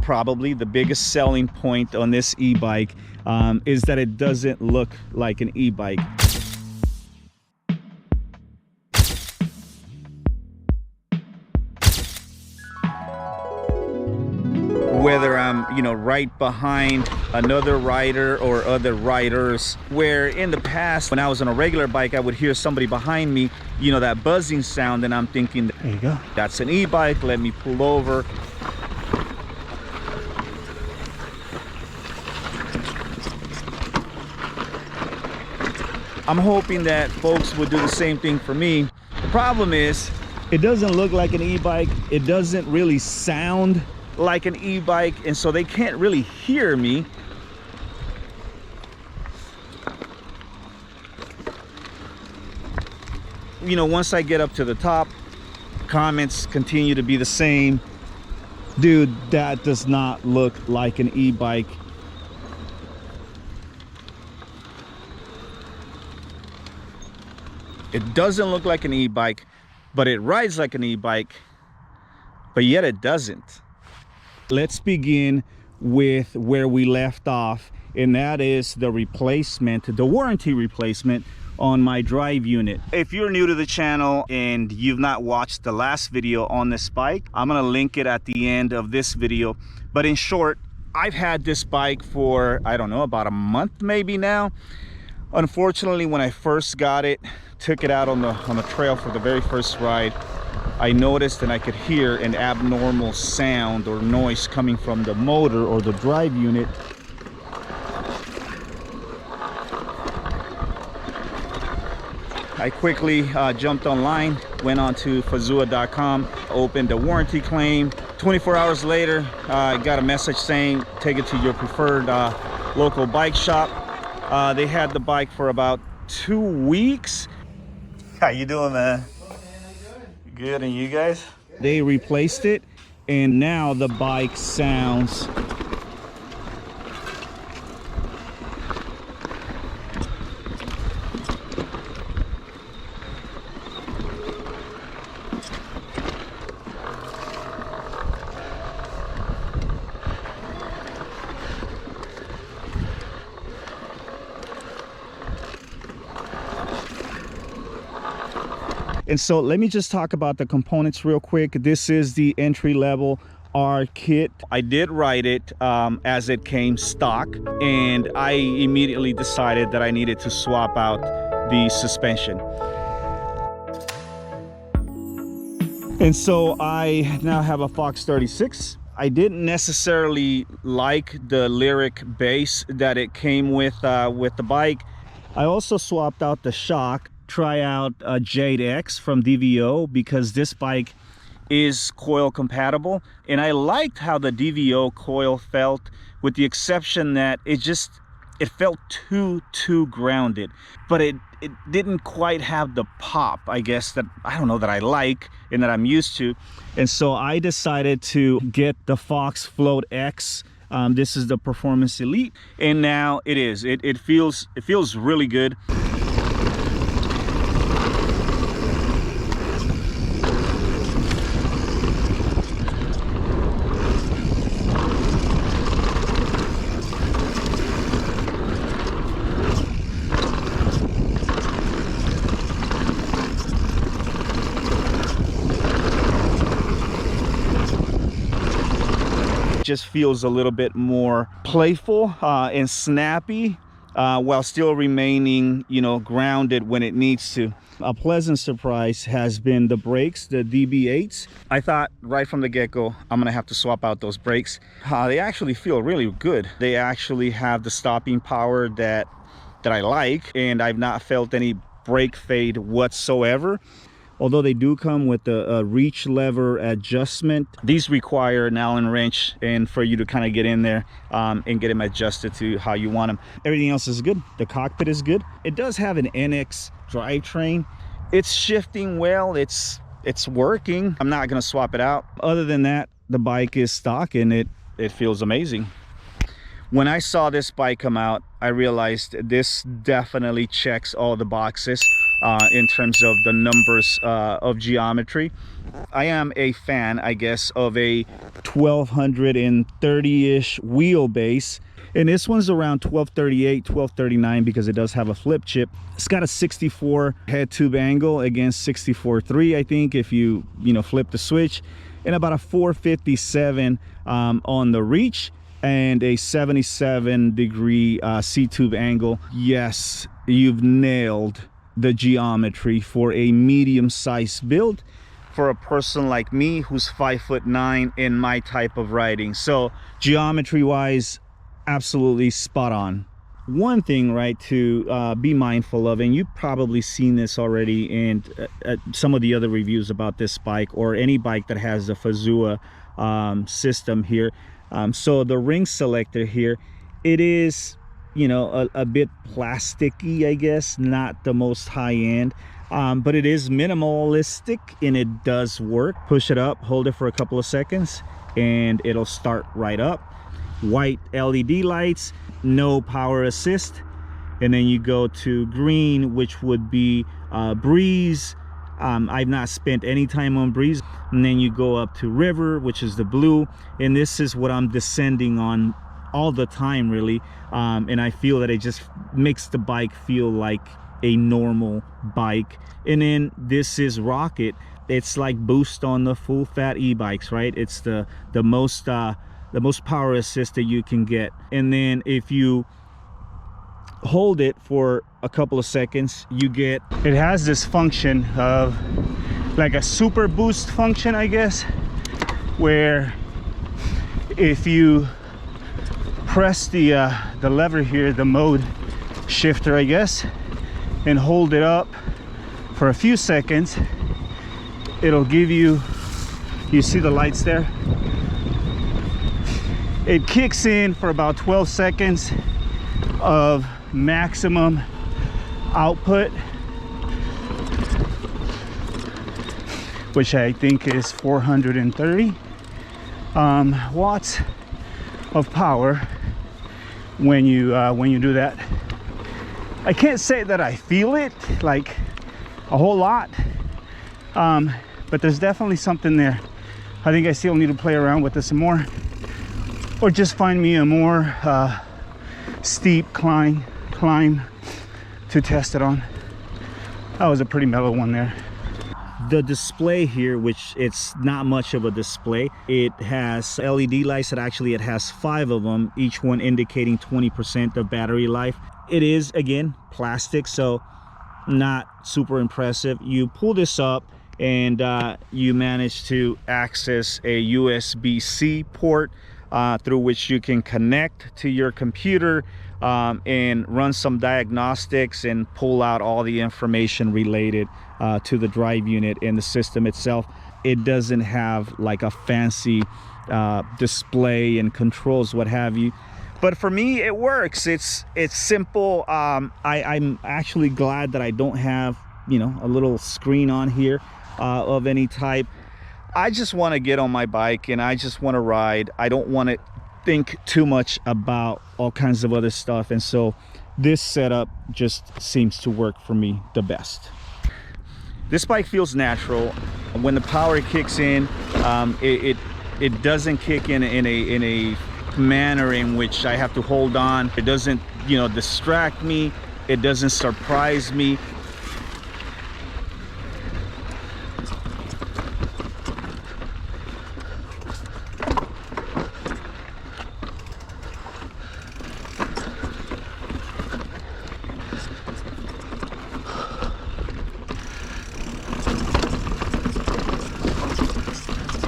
probably the biggest selling point on this e-bike is that it doesn't look like an e-bike. Whether I'm, you know, right behind another rider or other riders, where in the past when I was on a regular bike I would hear somebody behind me, you know, that buzzing sound, and I'm thinking, there you go, that's an e-bike, let me pull over. I'm hoping that folks would do the same thing for me. The problem is, it doesn't look like an e-bike, it doesn't really sound like an e-bike, and so they can't really hear me. You know, once I get up to the top, comments continue to be the same. Dude, that does not look like an e-bike. It doesn't look like an e-bike, but it rides like an e-bike, but yet it doesn't. Let's begin with where we left off, and that is the replacement, the warranty replacement on my drive unit. If you're new to the channel and you've not watched the last video on this bike, I'm gonna link it at the end of this video. But in short, I've had this bike for, I don't know, about a month maybe now. Unfortunately, when I first got it, took it out on the trail for the very first ride, I noticed and I could hear an abnormal sound or noise coming from the motor or the drive unit. I quickly jumped online, went on to fazua.com, opened a warranty claim. 24 hours later, I got a message saying, take it to your preferred local bike shop. They had the bike for about 2 weeks. How you doing, man? Good, and you guys? They replaced it, and now the bike sounds And so let me just talk about the components real quick. This is the entry-level R kit. I did ride it as it came stock, and I immediately decided that I needed to swap out the suspension. And so I now have a Fox 36. I didn't necessarily like the lyric bass that it came with the bike. I also swapped out the shock. Try out a Jade X from DVO because this bike is coil compatible, and I liked how the DVO coil felt, with the exception that it felt too grounded, but it didn't quite have the pop, I guess, that I don't know, that I like and that I'm used to. And so I decided to get the Fox Float X. This is the Performance Elite, and now it feels really good. Just feels a little bit more playful and snappy while still remaining, you know, grounded when it needs to. A pleasant surprise has been the brakes, the DB8s. I thought right from the get-go I'm gonna have to swap out those brakes. They actually feel really good. They actually have the stopping power that I like, and I've not felt any brake fade whatsoever. Although they do come with a reach lever adjustment, these require an Allen wrench and for you to kind of get in there and get them adjusted to how you want them. Everything else is good. The cockpit is good. It does have an NX drivetrain. It's shifting well. It's working. I'm not going to swap it out. Other than that, the bike is stock and it feels amazing. When I saw this bike come out, I realized this definitely checks all the boxes. in terms of the numbers of geometry. I am a fan, I guess, of a 1230-ish wheelbase. And this one's around 1238, 1239 because it does have a flip chip. It's got a 64 head tube angle against 64.3, I think, if you flip the switch, and about a 457 on the reach, and a 77-degree C-tube angle. Yes, you've nailed the geometry for a medium-sized build for a person like me who's 5'9" in my type of riding. So geometry-wise, absolutely spot on. One thing, right, to be mindful of, and you've probably seen this already in some of the other reviews about this bike or any bike that has the Fazua system here. So the ring selector here, it is, a bit plasticky, I guess, not the most high end, but it is minimalistic and it does work. Push it up, hold it for a couple of seconds, and it'll start right up. White LED lights, no power assist, and then you go to green, which would be breeze. I've not spent any time on breeze. And then you go up to river, which is the blue, and this is what I'm descending on all the time, really. And I feel that it just makes the bike feel like a normal bike. And then this is rocket. It's like boost on the full fat e-bikes, right? It's the most power assist that you can get. And then if you hold it for a couple of seconds, it has this function of like a super boost function, I guess, where if you press the lever here, the mode shifter, I guess, and hold it up for a few seconds, it'll give you see the lights there? It kicks in for about 12 seconds of maximum output, which I think is 430 watts of power when you do that. I can't say that I feel it like a whole lot, but there's definitely something there. I think I still need to play around with this some more, or just find me a more steep climb to test it on. That was a pretty mellow one there. The display here, which it's not much of a display, it has LED lights that actually it has 5 of them, each one indicating 20% of battery life. It is, again, plastic, so not super impressive. You pull this up and you manage to access a USB-C port through which you can connect to your computer and run some diagnostics and pull out all the information related to the drive unit and the system itself. It doesn't have like a fancy display and controls, what have you, but for me it works. It's simple. I'm actually glad that I don't have a little screen on here of any type. I just want to get on my bike and I just want to ride. I don't want to think too much about all kinds of other stuff, and so this setup just seems to work for me the best. This bike feels natural. When the power kicks in, it doesn't kick in a manner in which I have to hold on. It doesn't distract me. It doesn't surprise me.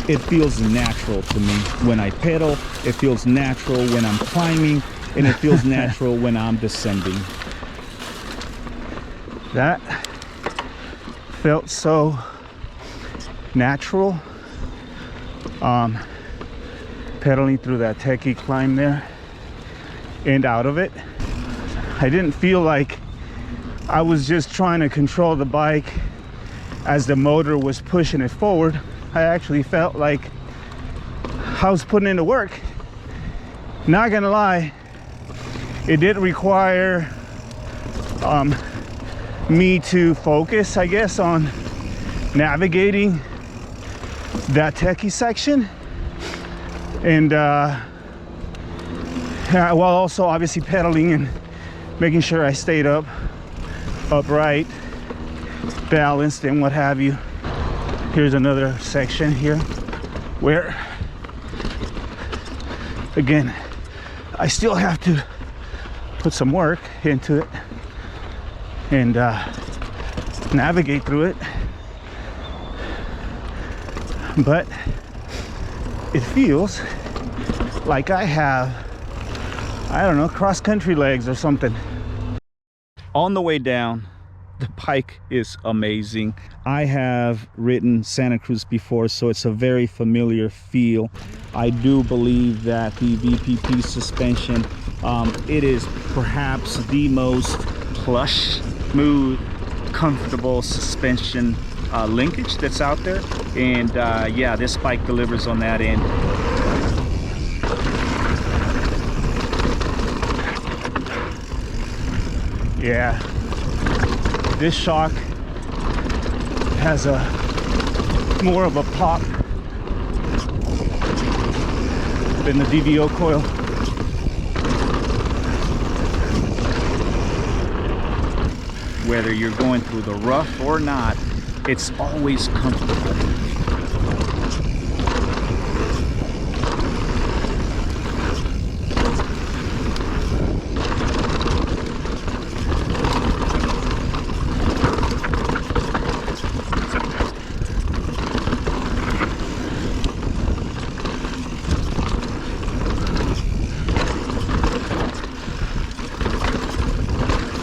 It feels natural to me when I pedal. It feels natural when I'm climbing, and it feels natural when I'm descending. That felt so natural. Pedaling through that techie climb there and out of it. I didn't feel like I was just trying to control the bike as the motor was pushing it forward. I actually felt like I was putting in the work. Not gonna lie, it did require me to focus, I guess, on navigating that techie section, and while also obviously pedaling and making sure I stayed upright, balanced, and what have you. Here's another section here where, again, I still have to put some work into it and navigate through it, but it feels like I have, I don't know, cross-country legs or something. On the way down, the bike is amazing. I have ridden Santa Cruz before, so it's a very familiar feel. I do believe that the VPP suspension, it is perhaps the most plush, smooth, comfortable suspension linkage that's out there, and yeah, this bike delivers on that end. Yeah, this shock has a more of a pop than the DVO coil. Whether you're going through the rough or not, it's always comfortable.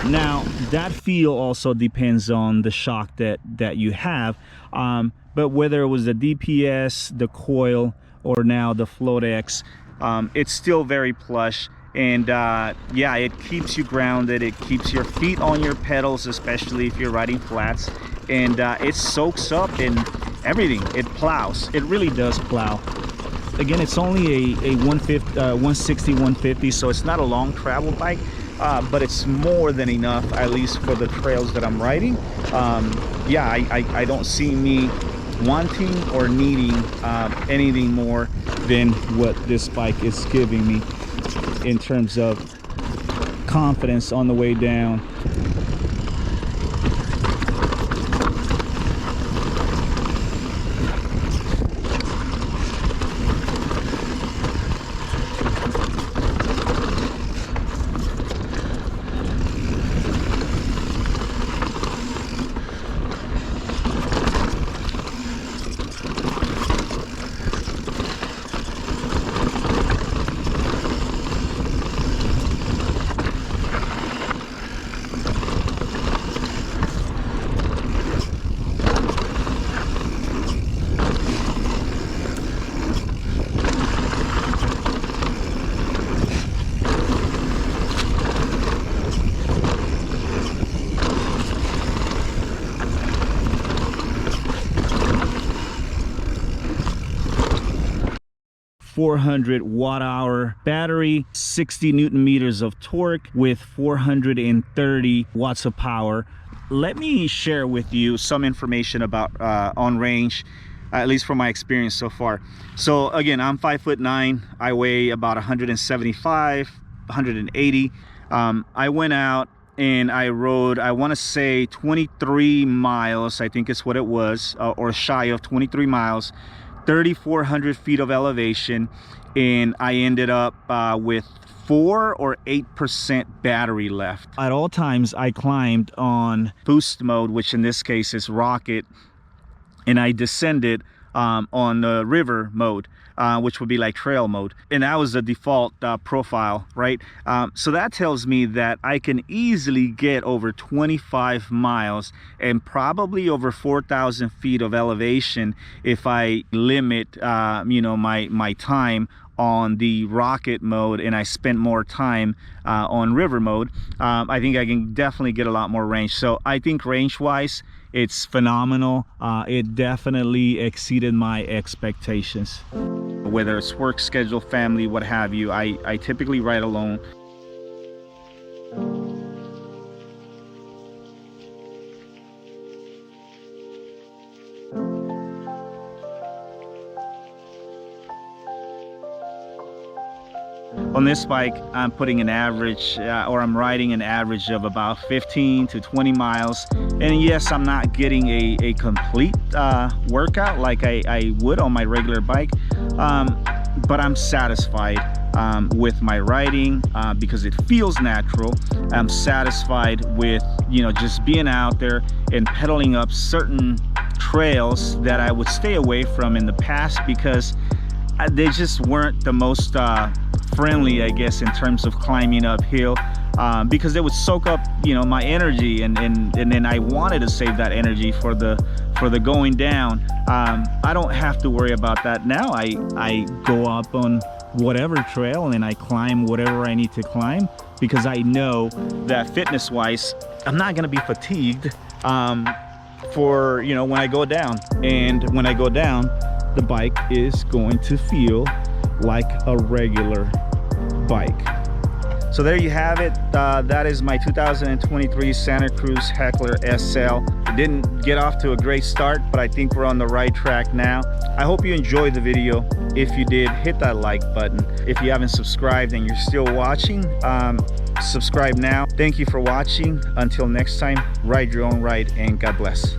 Now, that feel also depends on the shock that you have, but whether it was the DPS, the coil, or now the Float-X, it's still very plush, and yeah, it keeps you grounded. It keeps your feet on your pedals, especially if you're riding flats, and it soaks up in everything. It plows. It really does plow. Again, it's only a 160, 150, so it's not a long travel bike. But it's more than enough, at least for the trails that I'm riding. Yeah, I don't see me wanting or needing anything more than what this bike is giving me in terms of confidence on the way down. 400 watt-hour battery, 60 Newton meters of torque with 430 watts of power. Let me share with you some information about on range, at least from my experience so far. So again, I'm 5'9". I weigh about 175, 180. I went out and I rode, I want to say 23 miles, I think is what it was, or shy of 23 miles, 3,400 feet of elevation, and I ended up with 4 or 8% battery left. At all times I climbed on boost mode, which in this case is rocket, and I descended on the river mode, which would be like trail mode, and that was the default profile, right? So that tells me that I can easily get over 25 miles and probably over 4,000 feet of elevation if I limit you know, my time on the rocket mode and I spent more time on river mode. I think I can definitely get a lot more range. So I think range wise it's phenomenal. It definitely exceeded my expectations. Whether it's work schedule, family, what have you, I typically ride alone. On this bike, I'm putting an average, or I'm riding an average of about 15 to 20 miles. And yes, I'm not getting a complete workout like I would on my regular bike, but I'm satisfied with my riding because it feels natural. I'm satisfied with, you know, just being out there and pedaling up certain trails that I would stay away from in the past because they just weren't the most friendly, I guess, in terms of climbing uphill, because they would soak up, you know, my energy, and then I wanted to save that energy for the going down. I don't have to worry about that now. I go up on whatever trail and I climb whatever I need to climb because I know that fitness wise I'm not going to be fatigued for, you know, when I go down. And when I go down, the bike is going to feel like a regular bike. So there you have it. That is my 2023 Santa Cruz Heckler SL. It didn't get off to a great start, but I think we're on the right track now. I hope you enjoyed the video. If you did, hit that like button. If you haven't subscribed and you're still watching, subscribe now. Thank you for watching. Until next time, ride your own ride and God bless.